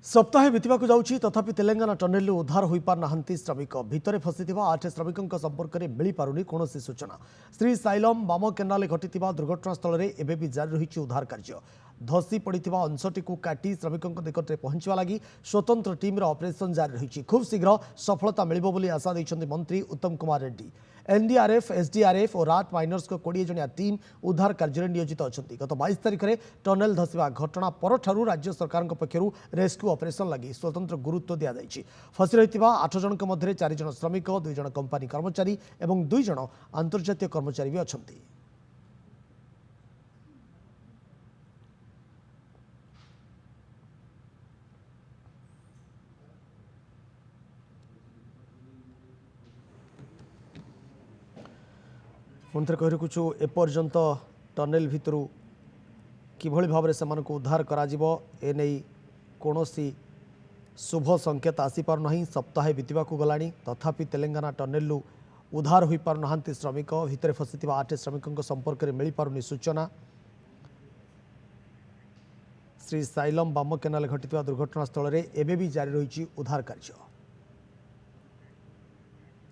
सप्ताहे बीतवाक जाउछि तथापि तेलंगाना टनेल उद्धार हो पार नाहंती श्रमिक भितरे फसिथिबा 8 श्रमिकों संपर्क में मिली पारुनी कौनसी सूचना। श्री साइलम बाम केनाल घटिथिबा दुर्घटना स्थल में एबे भी जारी रही उद्धार कार्य। धसी पड़िथिबा अंशटी को काटी श्रमिकों निकट में पहुंचवा लगी स्वतंत्र टीम ऑपरेशन जारी रही। खूब शीघ्र सफलता मिलिबो बोली आशा दैछन्ति मंत्री उत्तम कुमार रेड्डी। एनडीआरएफ एसडीआरएफ और रात माइनर्स को 20 जनिया टीम उद्धार कार्य नियोजित अच्छा। गत 22 तारिख में टनेल धसवा घटना पर राज्य सरकार पक्षर रेस्क्यू ऑपरेशन लगी स्वतंत्र गुरुत्व दि जाइए। फसी रही 8 जन मध्य 4 जन श्रमिक 2 जन कंपानी कर्मचारी और 2 जन अंतर्जातीय कर्मचारी भी अच्छा। पुणी कही रखुचु एपर्यंत टनेल भितर किभली भाव में से उद्धार करने कौन शुभ संकेत आसीपार ना। सप्ताहे बीतवाक गलानी तथापि तेलंगाना टनेल उद्धार हो पार ना श्रमिक भितर फसी 8 श्रमिकों संपर्क में मिल पारुनी सूचना। श्री साइलम बाम केनाल घटिथिबा दुर्घटना स्थल में एबे भी जारी रही उद्धार कार्य।